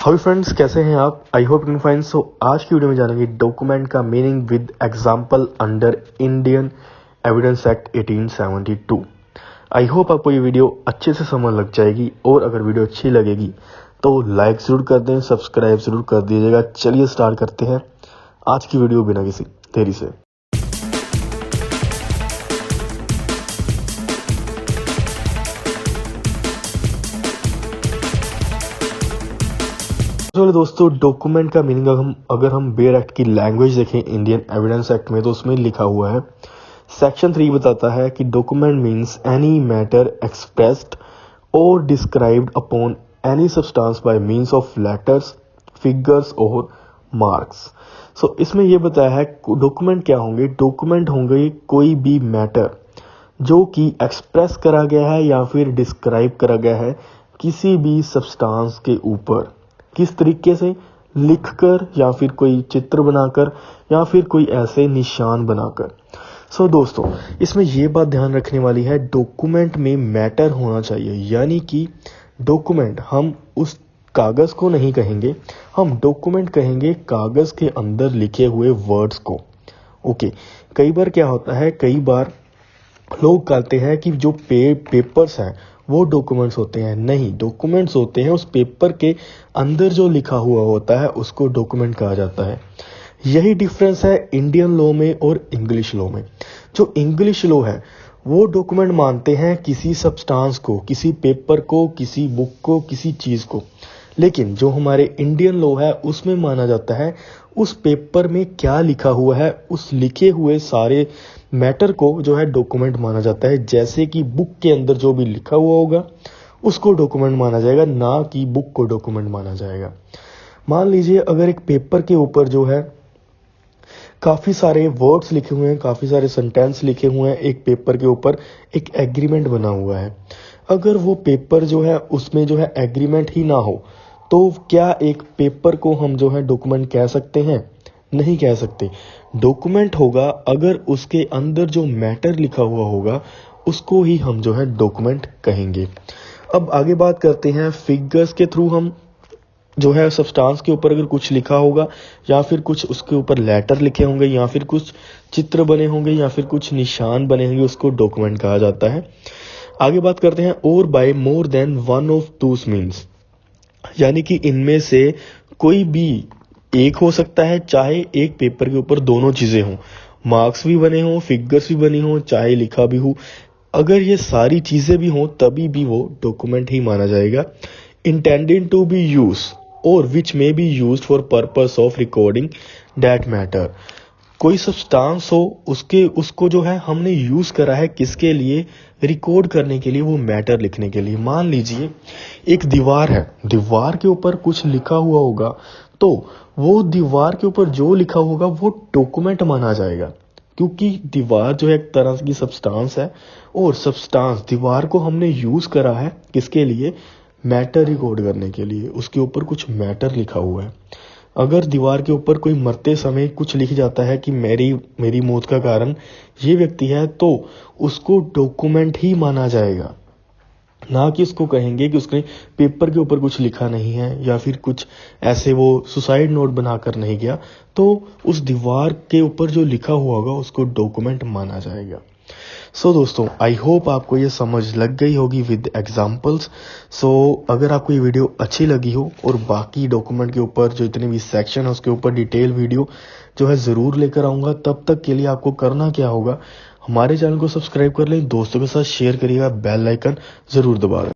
Hi friends, कैसे हैं आप? I hope you fine. So आज की वीडियो में जानेंगे डॉक्यूमेंट का meaning with example under Indian Evidence Act 1872। I hope आपको ये वीडियो अच्छे से समझ लग जाएगी, और अगर वीडियो अच्छी लगेगी तो लाइक जरूर कर दें, सब्सक्राइब जरूर कर दीजिएगा। चलिए स्टार्ट करते हैं आज की वीडियो बिना किसी देरी से। चलो दोस्तों, डॉक्यूमेंट का मीनिंग अगर हम बेयर एक्ट की लैंग्वेज देखें इंडियन एविडेंस एक्ट में, तो उसमें लिखा हुआ है, सेक्शन 3 बताता है कि document means any matter expressed और described upon any substance by means of letters, figures और मार्क्स। सो इसमें यह बताया है डॉक्यूमेंट क्या होंगे। डॉक्यूमेंट होंगे कोई भी मैटर जो कि एक्सप्रेस करा गया है या फिर डिस्क्राइब करा गया है किसी भी सब्सटेंस के ऊपर, किस तरीके से, लिखकर या फिर कोई चित्र बनाकर या फिर कोई ऐसे निशान बनाकर। सो दोस्तों, इसमें यह बात ध्यान रखने वाली है, डॉक्यूमेंट में मैटर होना चाहिए। यानी कि डॉक्यूमेंट हम उस कागज को नहीं कहेंगे, हम डॉक्यूमेंट कहेंगे कागज के अंदर लिखे हुए वर्ड्स को। ओके, कई बार क्या होता है, कई बार लोग कहते हैं कि जो पेपर्स हैं वो डॉक्यूमेंट्स होते हैं। नहीं, डॉक्यूमेंट्स होते हैं उस पेपर के अंदर जो लिखा हुआ होता है, उसको डॉक्यूमेंट कहा जाता है। यही डिफरेंस है इंडियन लॉ में और इंग्लिश लॉ में। जो इंग्लिश लॉ है वो डॉक्यूमेंट मानते हैं किसी सब्सटेंस को, किसी पेपर को, किसी बुक को, किसी चीज को। लेकिन जो हमारे इंडियन लॉ है उसमें माना जाता है उस पेपर में क्या लिखा हुआ है, उस लिखे हुए सारे मैटर को जो है डॉक्यूमेंट माना जाता है। जैसे कि बुक के अंदर जो भी लिखा हुआ होगा उसको डॉक्यूमेंट माना जाएगा, ना कि बुक को डॉक्यूमेंट माना जाएगा। मान लीजिए अगर एक पेपर के ऊपर जो है काफी सारे वर्ड्स लिखे हुए हैं, काफी सारे सेंटेंस लिखे हुए हैं, एक पेपर के ऊपर एक एग्रीमेंट बना हुआ है। अगर वो पेपर जो है उसमें जो है एग्रीमेंट ही ना हो, तो क्या एक पेपर को हम जो है डॉक्यूमेंट कह सकते हैं? नहीं कह सकते। डॉक्यूमेंट होगा अगर उसके अंदर जो मैटर लिखा हुआ होगा उसको ही हम जो है डॉक्यूमेंट कहेंगे। अब आगे बात करते हैं फिगर्स के थ्रू। हम जो है सब्सटेंस के ऊपर अगर कुछ लिखा होगा या फिर कुछ उसके ऊपर लेटर लिखे होंगे या फिर कुछ चित्र बने होंगे या फिर कुछ निशान बने होंगे, उसको डॉक्यूमेंट कहा जाता है। आगे बात करते हैं और buy more than one of those means, यानी कि इनमें से कोई भी एक हो सकता है, चाहे एक पेपर के ऊपर दोनों चीजें हों, मार्क्स भी बने हों, फिगर्स भी बनी हों, चाहे लिखा भी हो। अगर ये सारी चीजें भी हों तभी भी वो डॉक्यूमेंट ही माना जाएगा। इंटेंडेड टू बी यूज और which may be used for purpose of recording that matter. कोई सब्सटेंस हो, उसको जो है हमने यूज करा है किसके लिए? रिकॉर्ड करने के लिए, वो मैटर लिखने के लिए। मान लीजिए एक दीवार है, दीवार के ऊपर कुछ लिखा हुआ होगा, तो वो दीवार के ऊपर जो लिखा होगा वो डॉक्यूमेंट माना जाएगा, क्योंकि दीवार जो है एक तरह की सब्सटेंस है, और सब्सटेंस दीवार को हमने यूज करा है किसके लिए? मैटर रिकॉर्ड करने के लिए। उसके ऊपर कुछ मैटर लिखा हुआ है। अगर दीवार के ऊपर कोई मरते समय कुछ लिख जाता है कि मेरी मौत का कारण ये व्यक्ति है, तो उसको डॉक्यूमेंट ही माना जाएगा, ना कि उसको कहेंगे कि उसने पेपर के ऊपर कुछ लिखा नहीं है या फिर कुछ ऐसे वो सुसाइड नोट बनाकर नहीं गया, तो उस दीवार के ऊपर जो लिखा हुआ होगा उसको डॉक्यूमेंट माना जाएगा। सो दोस्तों, आई होप आपको ये समझ लग गई होगी विद एग्जांपल्स। सो अगर आपको ये वीडियो अच्छी लगी हो और बाकी डॉक्यूमेंट के ऊपर जो इतने भी सेक्शन है उसके ऊपर डिटेल वीडियो जो है ज़रूर लेकर आऊँगा। तब तक के लिए आपको करना क्या होगा, हमारे चैनल को सब्सक्राइब कर लें, दोस्तों के साथ शेयर करिएगा, बेल आइकन ज़रूर दबा दें।